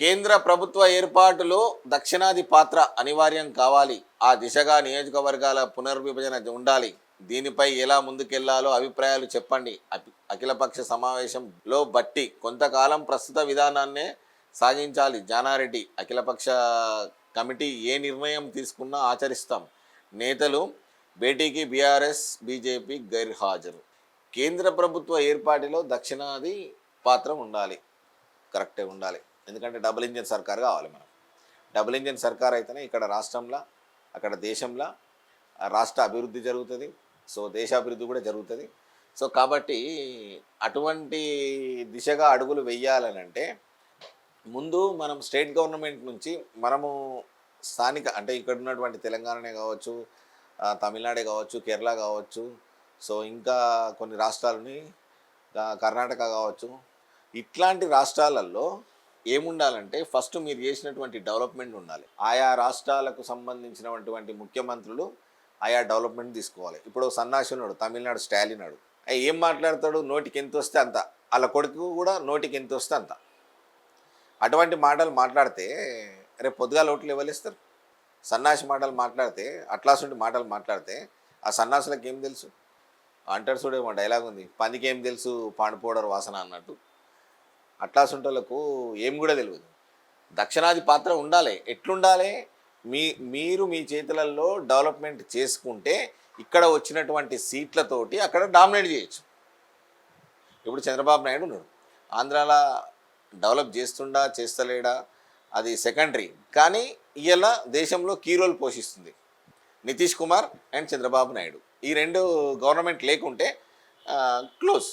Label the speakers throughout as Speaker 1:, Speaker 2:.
Speaker 1: కేంద్ర ప్రభుత్వ ఏర్పాటులో దక్షిణాది పాత్ర అనివార్యం కావాలి. ఆ దిశగా నియోజకవర్గాల పునర్విభజన ఉండాలి. దీనిపై ఎలా ముందుకెళ్లాలో అభిప్రాయాలు చెప్పండి. అఖిలపక్ష సమావేశంలో బట్టి కొంతకాలం ప్రస్తుత విధానాన్నే సాగించాలి. జానారెడ్డి అఖిలపక్ష కమిటీ ఏ నిర్ణయం తీసుకున్నా ఆచరిస్తాం. నేతలు భేటీకి బీఆర్ఎస్ బీజేపీ గైర్హాజరు. కేంద్ర ప్రభుత్వ ఏర్పాటులో దక్షిణాది పాత్ర ఉండాలి. కరెక్టే ఉండాలి. ఎందుకంటే డబుల్ ఇంజిన్ సర్కార్ కావాలి మనం. డబుల్ ఇంజిన్ సర్కార్ అయితేనే ఇక్కడ రాష్ట్రంలో అక్కడ దేశంలో రాష్ట్ర అభివృద్ధి జరుగుతుంది. సో దేశాభివృద్ధి కూడా జరుగుతుంది. సో కాబట్టి అటువంటి దిశగా అడుగులు వెయ్యాలని అంటే ముందు మనం స్టేట్ గవర్నమెంట్ నుంచి మనము స్థానిక అంటే ఇక్కడ ఉన్నటువంటి తెలంగాణనే కావచ్చు, తమిళనాడే కావచ్చు, కేరళ కావచ్చు, సో ఇంకా కొన్ని రాష్ట్రాలని కర్ణాటక కావచ్చు, ఇట్లాంటి రాష్ట్రాలలో ఏముండాలంటే ఫస్ట్ మీరు చేసినటువంటి డెవలప్మెంట్ ఉండాలి. ఆయా రాష్ట్రాలకు సంబంధించినటువంటి ముఖ్యమంత్రులు ఆయా డెవలప్మెంట్ తీసుకోవాలి. ఇప్పుడు సన్నాసి ఉన్నాడు తమిళనాడు స్టాలిన్ నాడు, ఏం మాట్లాడతాడు, నోటికి ఎంత వస్తే అంత, వాళ్ళ కొడుకు కూడా నోటికి ఎంత వస్తే అంత. అటువంటి మాటలు మాట్లాడితే రేపు పొద్దుగాల ఓట్లు ఇవ్వలేస్తారు. సన్నాసి మాటలు మాట్లాడితే, అట్లాసుంటి మాటలు మాట్లాడితే ఆ సన్నాసులకు ఏం తెలుసు అంటాడు. చూడేమో డైలాగ్ ఉంది, పందికి ఏం తెలుసు పాండుపోవడర్ వాసన అన్నట్టు. అట్లాసుంటోళ్ళకు ఏం కూడా తెలియదు. దక్షిణాది పాత్ర ఉండాలి. ఎట్లుండాలి? మీరు మీ చేతులలో డెవలప్మెంట్ చేసుకుంటే ఇక్కడ వచ్చినటువంటి సీట్లతోటి అక్కడ డామినేట్ చేయొచ్చు. ఇప్పుడు చంద్రబాబు నాయుడు ఉన్నాడు, ఆంధ్రాలో డెవలప్ చేస్తుండా చేస్తలేడా అది సెకండరీ, కానీ ఇవాళ దేశంలో కీ రోల్ పోషిస్తుంది నితీష్ కుమార్ అండ్ చంద్రబాబు నాయుడు. ఈ రెండు గవర్నమెంట్ లేకుంటే క్లోజ్,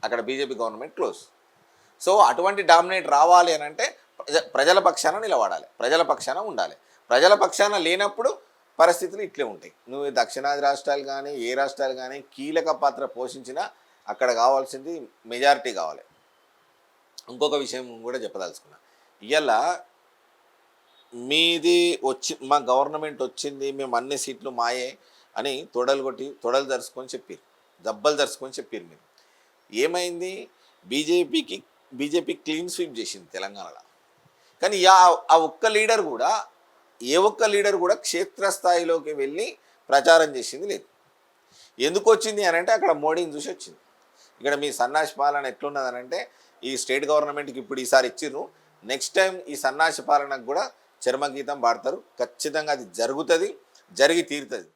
Speaker 1: అక్కడ బీజేపీ గవర్నమెంట్ క్లోజ్. సో అటువంటి డామినేట్ రావాలి అని అంటే ప్రజల పక్షాన నిలబడాలి, ప్రజల పక్షాన ఉండాలి. ప్రజల పక్షాన లేనప్పుడు పరిస్థితులు ఇట్లే ఉంటాయి. నువ్వు దక్షిణాది రాష్ట్రాలు కానీ ఏ రాష్ట్రాలు కానీ కీలక పాత్ర పోషించినా అక్కడ కావాల్సింది మెజారిటీ కావాలి. ఇంకొక విషయం కూడా చెప్పదలుచుకున్నా, ఇవాళ మీది మా గవర్నమెంట్ వచ్చింది, మేము అన్ని సీట్లు మాయే అని తొడలు దరుచుకొని చెప్పారు, దెబ్బలు దరుచుకొని చెప్పారు. మీరు ఏమైంది? బీజేపీ క్లీన్ స్వీప్ చేసింది తెలంగాణలో. కానీ ఆ ఒక్క లీడర్ కూడా ఏ ఒక్క లీడర్ కూడా క్షేత్రస్థాయిలోకి వెళ్ళి ప్రచారం చేసింది లేదు. ఎందుకు వచ్చింది అని అంటే అక్కడ మోడీని చూసి వచ్చింది. ఇక్కడ మీ సన్నాసి పాలన ఎట్లున్నదనంటే ఈ స్టేట్ గవర్నమెంట్కి ఇప్పుడు ఈసారి ఇచ్చిర్రు, నెక్స్ట్ టైం ఈ సన్నాసి పాలనకు కూడా చర్మగీతం పాడతారు. ఖచ్చితంగా అది జరుగుతుంది, జరిగి తీరుతుంది.